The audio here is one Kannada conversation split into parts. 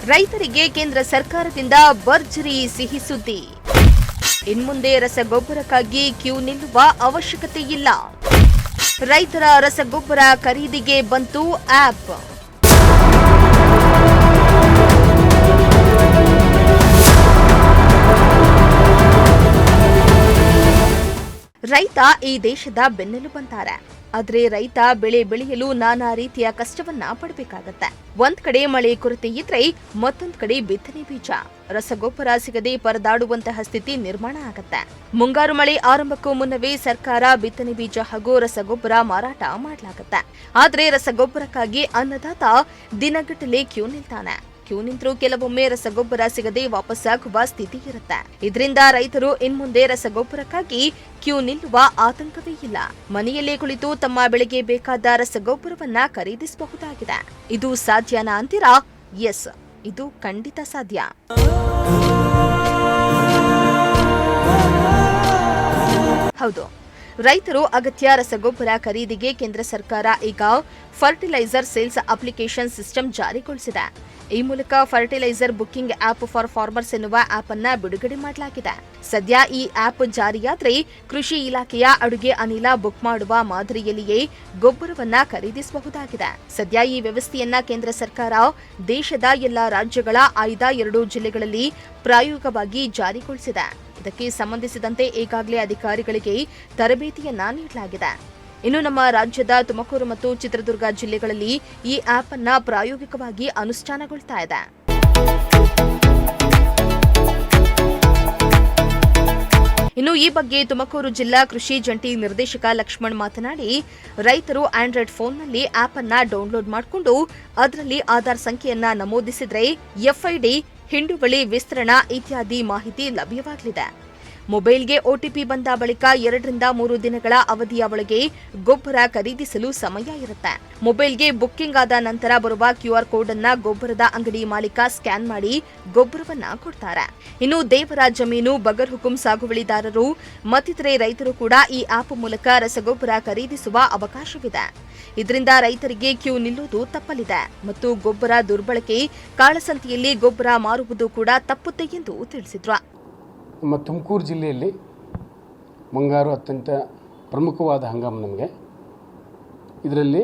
ರೈತರಿಗೆ ಕೇಂದ್ರ ಸರ್ಕಾರದಿಂದ ಭರ್ಜರಿ ಸಿಹಿ ಸುದ್ದಿ. ಇನ್ಮುಂದೆ ರಸಗೊಬ್ಬರಕ್ಕಾಗಿ ಕ್ಯೂ ನಿಲ್ಲುವ ಅವಶ್ಯಕತೆ ಇಲ್ಲ. ರೈತರ ರಸಗೊಬ್ಬರ ಖರೀದಿಗೆ ಬಂತು ಆಪ್. ರೈತ ಈ ದೇಶದ ಬೆನ್ನೆಲುಬಂತಾರೆ. ಆದ್ರೆ ರೈತ ಬೆಳೆ ಬೆಳೆಯಲು ನಾನಾ ರೀತಿಯ ಕಷ್ಟವನ್ನ ಪಡಬೇಕಾಗತ್ತೆ. ಒಂದ್ ಕಡೆ ಮಳೆ ಕೊರತೆ ಇದ್ರೆ ಮತ್ತೊಂದ್ ಕಡೆ ಬಿತ್ತನೆ ಬೀಜ, ರಸಗೊಬ್ಬರ ಸಿಗದೆ ಪರದಾಡುವಂತಹ ಸ್ಥಿತಿ ನಿರ್ಮಾಣ ಆಗತ್ತೆ. ಮುಂಗಾರು ಮಳೆ ಆರಂಭಕ್ಕೂ ಮುನ್ನವೇ ಸರ್ಕಾರ ಬಿತ್ತನೆ ಬೀಜ ಹಾಗೂ ರಸಗೊಬ್ಬರ ಮಾರಾಟ ಮಾಡಲಾಗತ್ತೆ. ಆದ್ರೆ ರಸಗೊಬ್ಬರಕ್ಕಾಗಿ ಅನ್ನದಾತ ದಿನಗಟ್ಟಲೆ ಕ್ಯೂ ನಿಲ್ತಾನೆ. ಕ್ಯೂ ನಿಂತರೂ ಕೆಲವೊಮ್ಮೆ ರಸಗೊಬ್ಬರ ಸಿಗದೆ ವಾಪಸ್ಸಾಗುವ ಸ್ಥಿತಿ ಇರುತ್ತೆ. ಇದರಿಂದ ರೈತರು ಇನ್ಮುಂದೆ ರಸಗೊಬ್ಬರಕ್ಕಾಗಿ ಕ್ಯೂ ನಿಲ್ಲುವ ಆತಂಕವೇ ಇಲ್ಲ. ಮನೆಯಲ್ಲೇ ಕುಳಿತು ತಮ್ಮ ಬೆಳೆಗೆ ಬೇಕಾದ ರಸಗೊಬ್ಬರವನ್ನ ಖರೀದಿಸಬಹುದಾಗಿದೆ. ಇದು ಸಾಧ್ಯನಾ ಅಂತೀರಾ? ಎಸ್, ಇದು ಖಂಡಿತ ಸಾಧ್ಯ. ಹೌದು, ರೈತರು ಅಗತ್ಯ ರಸಗೊಬ್ಬರ ಖರೀದಿಗೆ ಕೇಂದ್ರ ಸರ್ಕಾರ ಈಗ ಫರ್ಟಿಲೈಸರ್ ಸೇಲ್ಸ್ ಅಪ್ಲಿಕೇಶನ್ ಸಿಸ್ಟಮ್ ಜಾರಿಗೊಳಿಸಿದೆ. ಈ ಮೂಲಕ fertiliser booking app for farmers ಎನ್ನುವ ಆಪ್ ಅನ್ನ ಬಿಡುಗಡೆ ಮಾಡಲಾಗಿದೆ. ಸದ್ಯ ಈ ಆಪ್ ಜಾರಿಯಾದ್ರೆ ಕೃಷಿ ಇಲಾಖೆಯ ಅಡುಗೆ ಅನಿಲ ಬುಕ್ ಮಾಡುವ ಮಾದರಿಯಲ್ಲಿಯೇ ಗೊಬ್ಬರವನ್ನ ಖರೀದಿಸಬಹುದಾಗಿದೆ. ಸದ್ಯ ಈ ವ್ಯವಸ್ಥೆಯನ್ನ ಕೇಂದ್ರ ಸರ್ಕಾರ ದೇಶದ ಎಲ್ಲಾ ರಾಜ್ಯಗಳ ಆಯ್ದ 2 ಜಿಲ್ಲೆಗಳಲ್ಲಿ ಪ್ರಾಯೋಗಿಕವಾಗಿ ಜಾರಿಗೊಳಿಸಿದೆ. ಇದಕ್ಕೆ ಸಂಬಂಧಿಸಿದಂತೆ ಈಗಾಗಲೇ ಅಧಿಕಾರಿಗಳಿಗೆ ತರಬೇತಿಯನ್ನ ನೀಡಲಾಗಿದೆ. ಇನ್ನು ನಮ್ಮ ರಾಜ್ಯದ ತುಮಕೂರು ಮತ್ತು ಚಿತ್ರದುರ್ಗ ಜಿಲ್ಲೆಗಳಲ್ಲಿ ಈ ಆಪ್ ಅನ್ನ ಪ್ರಾಯೋಗಿಕವಾಗಿ ಅನುಷ್ಠಾನಗೊಳ್ತಾ ಇದೆ. ಇನ್ನು ಈ ಬಗ್ಗೆ ತುಮಕೂರು ಜಿಲ್ಲಾ ಕೃಷಿ ಜಂಟಿ ನಿರ್ದೇಶಕ ಲಕ್ಷ್ಮಣ್ ಮಾತನಾಡಿ, ರೈತರು ಆಂಡ್ರಾಯ್ಡ್ ಫೋನ್ನಲ್ಲಿ ಆಪ್ ಅನ್ನ ಡೌನ್ಲೋಡ್ ಮಾಡಿಕೊಂಡು ಅದರಲ್ಲಿ ಆಧಾರ್ ಸಂಖ್ಯೆಯನ್ನ ನಮೂದಿಸಿದ್ರೆ ಎಫ್ಐಡಿ, ಹಿಂಡುವಳಿ ವಿಸ್ತರಣಾ ಇತ್ಯಾದಿ ಮಾಹಿತಿ ಲಭ್ಯವಾಗಲಿದೆ. ಮೊಬೈಲ್ಗೆ OTP ಬಂದ ಬಳಿಕ 2 ರಿಂದ 3 ದಿನಗಳ ಅವಧಿಯ ಒಳಗೆ ಗೊಬ್ಬರ ಖರೀದಿಸಲು ಸಮಯ ಇರುತ್ತೆ. ಮೊಬೈಲ್ಗೆ ಬುಕ್ಕಿಂಗ್ ಆದ ನಂತರ ಬರುವ QR ಕೋಡ್ ಅನ್ನ ಗೊಬ್ಬರದ ಅಂಗಡಿ ಮಾಲೀಕ ಸ್ಕ್ಯಾನ್ ಮಾಡಿ ಗೊಬ್ಬರವನ್ನ ಕೊಡ್ತಾರೆ. ಇನ್ನು ದೇವರ ಜಮೀನು, ಬಗರ್ ಹುಕುಂ ಸಾಗುವಳಿದಾರರು ಮತ್ತಿತರೆ ರೈತರು ಕೂಡ ಈ ಆಪ್ ಮೂಲಕ ರಸಗೊಬ್ಬರ ಖರೀದಿಸುವ ಅವಕಾಶವಿದೆ. ಇದರಿಂದ ರೈತರಿಗೆ ಕ್ಯೂ ನಿಲ್ಲುವುದು ತಪ್ಪಲಿದೆ ಮತ್ತು ಗೊಬ್ಬರ ದುರ್ಬಳಕೆ, ಕಾಳಸಂತೆಯಲ್ಲಿ ಗೊಬ್ಬರ ಮಾರುವುದು ಕೂಡ ತಪ್ಪುತ್ತೆ ಎಂದು ತಿಳಿಸಿದ್ರು. ನಮ್ಮ ತುಮಕೂರು ಜಿಲ್ಲೆಯಲ್ಲಿ ಮುಂಗಾರು ಅತ್ಯಂತ ಪ್ರಮುಖವಾದ ಹಂಗಾಮು ನಮಗೆ. ಇದರಲ್ಲಿ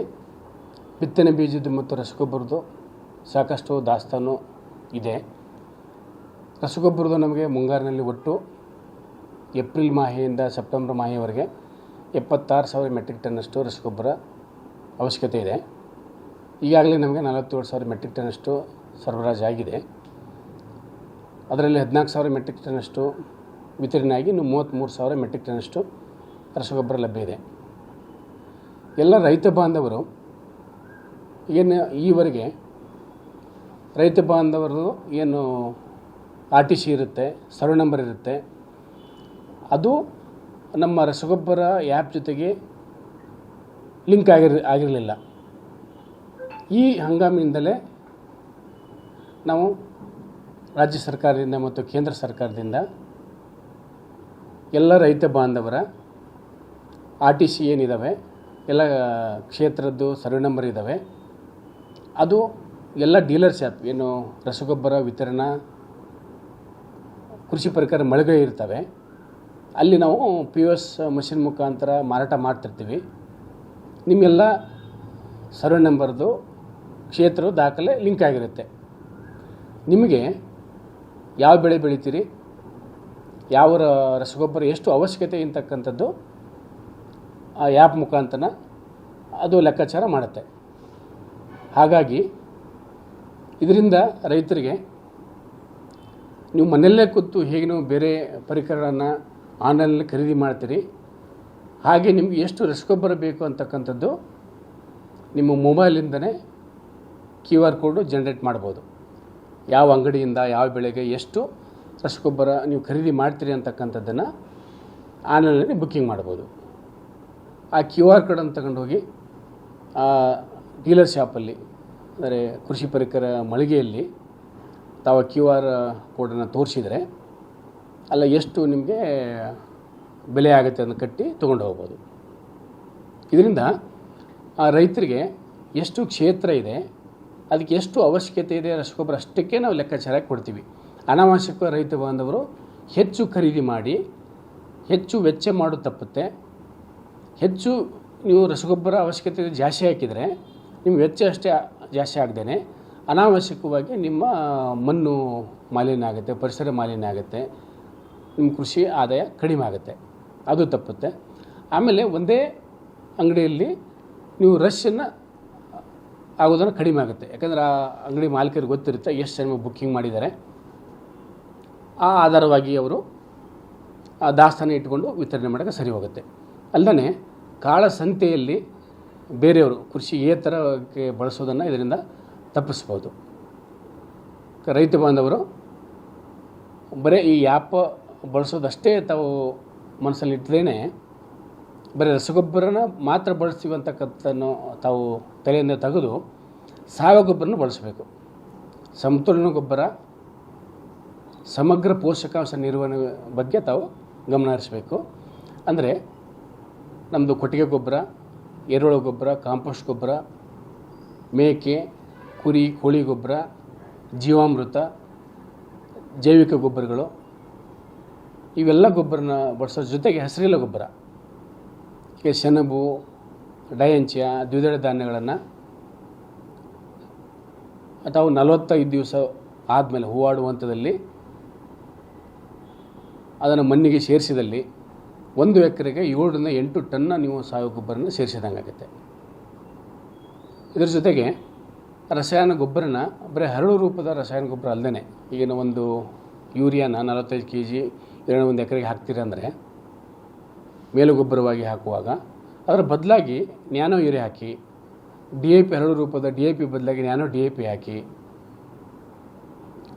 ಬಿತ್ತನೆ ಬೀಜದ್ದು ಮತ್ತು ರಸಗೊಬ್ಬರದ್ದು ಸಾಕಷ್ಟು ದಾಸ್ತಾನು ಇದೆ. ರಸಗೊಬ್ಬರದ್ದು ನಮಗೆ ಮುಂಗಾರಿನಲ್ಲಿ ಒಟ್ಟು ಏಪ್ರಿಲ್ ಮಾಹೆಯಿಂದ ಸೆಪ್ಟೆಂಬರ್ ಮಾಹೆಯವರೆಗೆ 76,000 ಮೆಟ್ರಿಕ್ ಟನ್ನಷ್ಟು ರಸಗೊಬ್ಬರ ಅವಶ್ಯಕತೆ ಇದೆ. ಈಗಾಗಲೇ ನಮಗೆ 47,000 ಮೆಟ್ರಿಕ್ ಟನ್ನಷ್ಟು ಸರಬರಾಜಾಗಿದೆ. ಅದರಲ್ಲಿ 14,000 ಮೆಟ್ರಿಕ್ ಟನ್ನಷ್ಟು ವಿತರಣೆಯಾಗಿ ಇನ್ನು 33,000 ಮೆಟ್ರಿಕ್ ಟನ್ನಷ್ಟು ರಸಗೊಬ್ಬರ ಲಭ್ಯ ಇದೆ. ಎಲ್ಲ ರೈತ ಬಾಂಧವರು ಏನು ಈವರೆಗೆ ರೈತ ಬಾಂಧವರು ಏನು RTC ಇರುತ್ತೆ, ಸರ್ವೆ ನಂಬರ್ ಇರುತ್ತೆ, ಅದು ನಮ್ಮ ರಸಗೊಬ್ಬರ ಆ್ಯಪ್ ಜೊತೆಗೆ ಲಿಂಕ್ ಆಗಿರಲಿಲ್ಲ. ಈ ಹಂಗಾಮಿನಿಂದಲೇ ನಾವು ರಾಜ್ಯ ಸರ್ಕಾರದಿಂದ ಮತ್ತು ಕೇಂದ್ರ ಸರ್ಕಾರದಿಂದ ಎಲ್ಲ ರೈತ ಬಾಂಧವರ RTC ಏನಿದ್ದಾವೆ, ಎಲ್ಲ ಕ್ಷೇತ್ರದ್ದು ಸರ್ವೆ ನಂಬರ್ ಇದ್ದಾವೆ, ಅದು ಎಲ್ಲ ಡೀಲರ್ಸ್ ಆ್ಯಪ್ ಏನು ರಸಗೊಬ್ಬರ ವಿತರಣಾ ಕೃಷಿ ಪರಿಕರ ಮಳಿಗೆ ಇರ್ತವೆ, ಅಲ್ಲಿ ನಾವು POS ಮಷಿನ್ ಮುಖಾಂತರ ಮಾರಾಟ ಮಾಡ್ತಿರ್ತೀವಿ. ನಿಮ್ಮೆಲ್ಲ ಸರ್ವೆ ನಂಬರ್ದು ಕ್ಷೇತ್ರದ ದಾಖಲೆ ಲಿಂಕ್ ಆಗಿರುತ್ತೆ. ನಿಮಗೆ ಯಾವ ಬೆಳೆ ಬೆಳಿತೀರಿ, ಯಾವ ರಸಗೊಬ್ಬರ ಎಷ್ಟು ಅವಶ್ಯಕತೆ ಅಂತಕ್ಕಂಥದ್ದು ಆ ಆ್ಯಪ್ ಮುಖಾಂತರ ಅದು ಲೆಕ್ಕಾಚಾರ ಮಾಡುತ್ತೆ. ಹಾಗಾಗಿ ಇದರಿಂದ ರೈತರಿಗೆ ನೀವು ಮನೆಯಲ್ಲೇ ಕೂತು ಹೇಗೆ ನೀವು ಬೇರೆ ಪರಿಕರಗಳನ್ನು ಆನ್ಲೈನಲ್ಲಿ ಖರೀದಿ ಮಾಡ್ತೀರಿ, ಹಾಗೆ ನಿಮಗೆ ಎಷ್ಟು ರಸಗೊಬ್ಬರ ಬೇಕು ಅಂತಕ್ಕಂಥದ್ದು ನಿಮ್ಮ ಮೊಬೈಲಿಂದನೇ QR ಕೋಡು ಜನ್ರೇಟ್ ಮಾಡ್ಬೋದು. ಯಾವ ಅಂಗಡಿಯಿಂದ ಯಾವ ಬೆಳೆಗೆ ಎಷ್ಟು ರಸಗೊಬ್ಬರ ನೀವು ಖರೀದಿ ಮಾಡ್ತೀರಿ ಅಂತಕ್ಕಂಥದ್ದನ್ನು ಆನ್ಲೈನಲ್ಲಿ ಬುಕ್ಕಿಂಗ್ ಮಾಡ್ಬೋದು. ಆ QR ಕೋಡನ್ನು ತಗೊಂಡೋಗಿ ಆ ಡೀಲರ್ ಶಾಪಲ್ಲಿ, ಅಂದರೆ ಕೃಷಿ ಪರಿಕರ ಮಳಿಗೆಯಲ್ಲಿ ತಾವು QR ಕೋಡನ್ನು ತೋರಿಸಿದರೆ ಅಲ್ಲ ಎಷ್ಟು ನಿಮಗೆ ಬೆಲೆ ಆಗುತ್ತೆ ಅದನ್ನು ಕಟ್ಟಿ ತೊಗೊಂಡು ಹೋಗ್ಬೋದು. ಇದರಿಂದ ಆ ರೈತರಿಗೆ ಎಷ್ಟು ಕ್ಷೇತ್ರ ಇದೆ ಅದಕ್ಕೆ ಎಷ್ಟು ಅವಶ್ಯಕತೆ ಇದೆ ರಸಗೊಬ್ಬರ ಅಷ್ಟಕ್ಕೆ ನಾವು ಲೆಕ್ಕಾಚಾರ ಕೊಡ್ತೀವಿ. ಅನಾವಶ್ಯಕ ರೈತ ಬಾಂಧವರು ಹೆಚ್ಚು ಖರೀದಿ ಮಾಡಿ ಹೆಚ್ಚು ವೆಚ್ಚ ಮಾಡೋದು ತಪ್ಪುತ್ತೆ. ಹೆಚ್ಚು ನೀವು ರಸಗೊಬ್ಬರ ಅವಶ್ಯಕತೆ ಜಾಸ್ತಿ ಹಾಕಿದರೆ ನಿಮ್ಮ ವೆಚ್ಚ ಅಷ್ಟೇ ಜಾಸ್ತಿ ಆಗದೇನೆ ಅನಾವಶ್ಯಕವಾಗಿ ನಿಮ್ಮ ಮಣ್ಣು ಮಾಲಿನ್ಯ ಆಗುತ್ತೆ, ಪರಿಸರ ಮಾಲಿನ್ಯ ಆಗುತ್ತೆ, ನಿಮ್ಮ ಕೃಷಿ ಆದಾಯ ಕಡಿಮೆ ಆಗುತ್ತೆ, ಅದು ತಪ್ಪುತ್ತೆ. ಆಮೇಲೆ ಒಂದೇ ಅಂಗಡಿಯಲ್ಲಿ ನೀವು ರಶ್ಶನ್ನು ಆಗೋದನ್ನು ಕಡಿಮೆ ಆಗುತ್ತೆ. ಯಾಕಂದರೆ ಆ ಅಂಗಡಿ ಮಾಲೀಕರಿಗೆ ಗೊತ್ತಿರುತ್ತೆ ಎಷ್ಟು ಜನ ಬುಕ್ಕಿಂಗ್ ಮಾಡಿದ್ದಾರೆ. ಆ ಆಧಾರವಾಗಿ ಅವರು ಆ ದಾಸ್ತಾನು ಇಟ್ಕೊಂಡು ವಿತರಣೆ ಮಾಡೋಕ್ಕೆ ಸರಿ ಹೋಗುತ್ತೆ. ಅಲ್ಲದೆ ಕಾಳಸಂತೆಯಲ್ಲಿ ಬೇರೆಯವರು ಕೃಷಿಯೇತರಕ್ಕೆ ಬಳಸೋದನ್ನು ಇದರಿಂದ ತಪ್ಪಿಸ್ಬೋದು. ರೈತ ಬಾಂಧವರು ಬರೀ ಈ ಆ್ಯಪ್ ಬಳಸೋದಷ್ಟೇ ತಾವು ಮನಸ್ಸಲ್ಲಿ ಇಟ್ಟದೇನೆ ಬರೀ ರಸಗೊಬ್ಬರನ ಮಾತ್ರ ಬಳಸ್ತೀವಿ ಅಂತಕ್ಕಂಥನ್ನು ತಾವು ತಲೆಯಿಂದ ತೆಗೆದು ಸಾವಯವ ಗೊಬ್ಬರನ ಬಳಸಬೇಕು. ಸಮತೋಲನ ಗೊಬ್ಬರ, ಸಮಗ್ರ ಪೋಷಕಾಂಶ ನಿರ್ವಹಣೆ ಬಗ್ಗೆ ತಾವು ಗಮನ ಹರಿಸಬೇಕು. ಅಂದರೆ ನಮ್ಮದು ಕೊಟ್ಟಿಗೆ ಗೊಬ್ಬರ, ಎರೆಹುಳ ಗೊಬ್ಬರ, ಕಾಂಪೋಸ್ಟ್ ಗೊಬ್ಬರ, ಮೇಕೆ, ಕುರಿ, ಕೋಳಿ ಗೊಬ್ಬರ, ಜೀವಾಮೃತ, ಜೈವಿಕ ಗೊಬ್ಬರಗಳು, ಇವೆಲ್ಲ ಗೊಬ್ಬರನ ಬಳಸೋ ಜೊತೆಗೆ ಹಸಿರೆಲೆ ಗೊಬ್ಬರ, ಈಗ ಸೆಣಬು, ಡಯಂಚ್ಯ, ದ್ವಿದಳ ಧಾನ್ಯಗಳನ್ನು ಅಥವಾ 45 ದಿವಸ ಆದಮೇಲೆ ಹೂವಾಡುವ ಹಂತದಲ್ಲಿ ಅದನ್ನು ಮಣ್ಣಿಗೆ ಸೇರಿಸಿದಲ್ಲಿ 1 ಎಕರೆಗೆ 7 ರಿಂದ 8 ಟನ್ನ ನೀವು ಸಾವಯವ ಗೊಬ್ಬರನ ಸೇರಿಸಿದಂಗೆ ಆಗುತ್ತೆ. ಇದರ ಜೊತೆಗೆ ರಸಾಯನ ಗೊಬ್ಬರನ ಬರೀ ಹರಳು ರೂಪದ ರಸಾಯನ ಗೊಬ್ಬರ ಅಲ್ಲದೇ, ಈಗಿನ ಒಂದು ಯೂರಿಯಾನ 45 kg 1 ಎಕರೆಗೆ ಹಾಕ್ತೀರಿ ಅಂದರೆ ಮೇಲು ಗೊಬ್ಬರವಾಗಿ ಹಾಕುವಾಗ ಅದರ ಬದಲಾಗಿ ನ್ಯಾನೋ ಯೂರಿಯಾ ಹಾಕಿ, DAP ಹರಳು ರೂಪದ DAP ಬದಲಾಗಿ ನ್ಯಾನೋ DAP ಹಾಕಿ,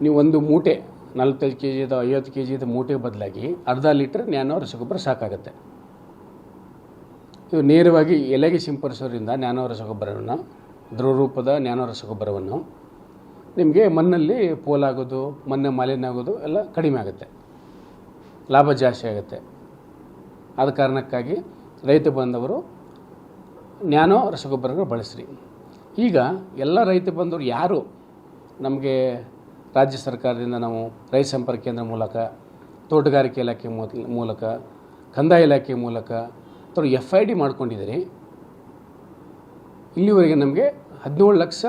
ನೀವು ಒಂದು ಮೂಟೆ 45 kg ಅಥವಾ 50 kg ಮೂಟೆ ಬದಲಾಗಿ ಅರ್ಧ ಲೀಟರ್ ನ್ಯಾನೋ ರಸಗೊಬ್ಬರ ಸಾಕಾಗುತ್ತೆ. ಇದು ನೇರವಾಗಿ ಎಲೆಗೆ ಸಿಂಪಡಿಸೋದ್ರಿಂದ ನ್ಯಾನೋ ರಸಗೊಬ್ಬರವನ್ನು, ದ್ರವ ರೂಪದ ನ್ಯಾನೋ ರಸಗೊಬ್ಬರವನ್ನು ನಿಮಗೆ ಮಣ್ಣಲ್ಲಿ ಪೋಲಾಗೋದು, ಮಣ್ಣು ಮಾಲಿನ್ಯ ಆಗೋದು ಎಲ್ಲ ಕಡಿಮೆ ಆಗುತ್ತೆ, ಲಾಭ ಜಾಸ್ತಿ ಆಗುತ್ತೆ. ಆದ ಕಾರಣಕ್ಕಾಗಿ ರೈತ ಬಾಂಧವರು ನ್ಯಾನೋ ರಸಗೊಬ್ಬರಗಳು ಬಳಸ್ರಿ. ಈಗ ಎಲ್ಲ ರೈತ ಬಾಂಧವರು ಯಾರು ನಮಗೆ ರಾಜ್ಯ ಸರ್ಕಾರದಿಂದ ನಾವು ರೈತ ಸಂಪರ್ಕ ಕೇಂದ್ರ ಮೂಲಕ, ತೋಟಗಾರಿಕೆ ಇಲಾಖೆ ಮೂಲಕ, ಕಂದಾಯ ಇಲಾಖೆ ಮೂಲಕ ಅಥವಾ FID ಮಾಡ್ಕೊಂಡಿದ್ದೀರಿ, ಇಲ್ಲಿವರೆಗೆ ನಮಗೆ 17 ಲಕ್ಷ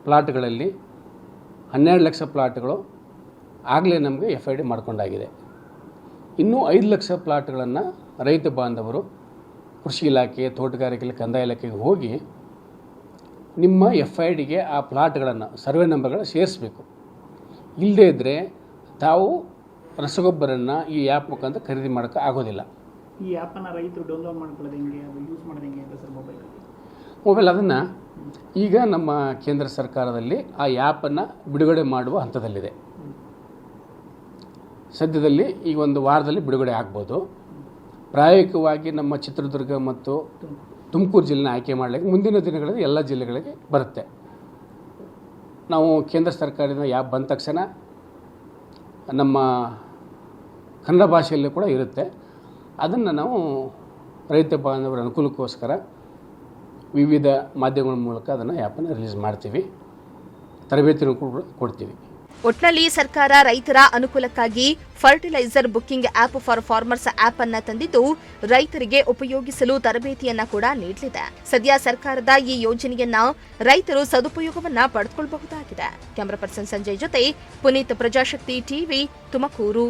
ಪ್ಲಾಟ್ಗಳಲ್ಲಿ 12 ಲಕ್ಷ ಪ್ಲಾಟ್ಗಳು ಆಗಲೇ ನಮಗೆ FID ಮಾಡ್ಕೊಂಡಾಗಿದೆ. ಇನ್ನೂ 5 ಲಕ್ಷ ಪ್ಲಾಟ್ಗಳನ್ನು ರೈತ ಬಾಂಧವರು ಕೃಷಿ ಇಲಾಖೆ, ತೋಟಗಾರಿಕೆ, ಕಂದಾಯ ಇಲಾಖೆಗೆ ಹೋಗಿ ನಿಮ್ಮ FIDಗೆ ಆ ಪ್ಲಾಟ್ಗಳನ್ನು, ಸರ್ವೆ ನಂಬರ್ಗಳನ್ನು ಸೇರಿಸಬೇಕು. ಇಲ್ಲದೇ ಇದ್ದರೆ ತಾವು ರಸಗೊಬ್ಬರನ್ನು ಈ ಆ್ಯಪ್ ಮುಖಾಂತರ ಖರೀದಿ ಮಾಡೋಕ್ಕೆ ಆಗೋದಿಲ್ಲ. ಈ ಆ್ಯಪನ್ನು ರೈತರು ಡೌನ್ಲೋಡ್ ಮಾಡ್ಕೊಳ್ಳೋದು ಹೆಂಗೆ, ಅದು ಯೂಸ್ ಮಾಡೋದು ಹೆಂಗೆ ಅಂತ ಸರ್? ಮೊಬೈಲ್ ಅದನ್ನು ಈಗ ನಮ್ಮ ಕೇಂದ್ರ ಸರ್ಕಾರದಲ್ಲಿ ಆ ಆ್ಯಪನ್ನು ಬಿಡುಗಡೆ ಮಾಡುವ ಹಂತದಲ್ಲಿದೆ. ಸದ್ಯದಲ್ಲಿ ಈಗ ಒಂದು ವಾರದಲ್ಲಿ ಬಿಡುಗಡೆ ಆಗ್ಬೋದು. ಪ್ರಾಯೋಗಿಕವಾಗಿ ನಮ್ಮ ಚಿತ್ರದುರ್ಗ ಮತ್ತು ತುಮಕೂರು ಜಿಲ್ಲೆನ ಆಯ್ಕೆ ಮಾಡಲಿಕ್ಕೆ ಮುಂದಿನ ದಿನಗಳಲ್ಲಿ ಎಲ್ಲ ಜಿಲ್ಲೆಗಳಿಗೆ ಬರುತ್ತೆ. ನಾವು ಕೇಂದ್ರ ಸರ್ಕಾರದಿಂದ ಆ್ಯಪ್ ಬಂದ ತಕ್ಷಣ ನಮ್ಮ ಕನ್ನಡ ಭಾಷೆಯಲ್ಲೂ ಕೂಡ ಇರುತ್ತೆ. ಅದನ್ನು ನಾವು ರೈತ ಬಾಂಧವರ ಅನುಕೂಲಕ್ಕೋಸ್ಕರ ವಿವಿಧ ಮಾಧ್ಯಮಗಳ ಮೂಲಕ ಅದನ್ನು ಆ್ಯಪನ್ನು ರಿಲೀಸ್ ಮಾಡ್ತೀವಿ, ತರಬೇತಿನೂ ಕೂಡ ಕೊಡ್ತೀವಿ. ಒಟ್ನಲ್ಲಿ ಸರ್ಕಾರ ರೈತರ ಅನುಕೂಲಕ್ಕಾಗಿ fertiliser booking app for farmers app ಅನ್ನ ತಂದಿದ್ದು ರೈತರಿಗೆ ಉಪಯೋಗಿಸಲು ತರಬೇತಿಯನ್ನ ಕೂಡ ನೀಡಲಿದೆ. ಸದ್ಯ ಸರ್ಕಾರದ ಈ ಯೋಜನೆಯನ್ನ ರೈತರು ಸದುಪಯೋಗವನ್ನ ಪಡೆದುಕೊಳ್ಳಬಹುದಾಗಿದೆ. ಕ್ಯಾಮರಾ ಪರ್ಸನ್ ಸಂಜಯ್ ಜೊತೆ ಪುನೀತ್, ಪ್ರಜಾಶಕ್ತಿ ಟಿವಿ, ತುಮಕೂರು.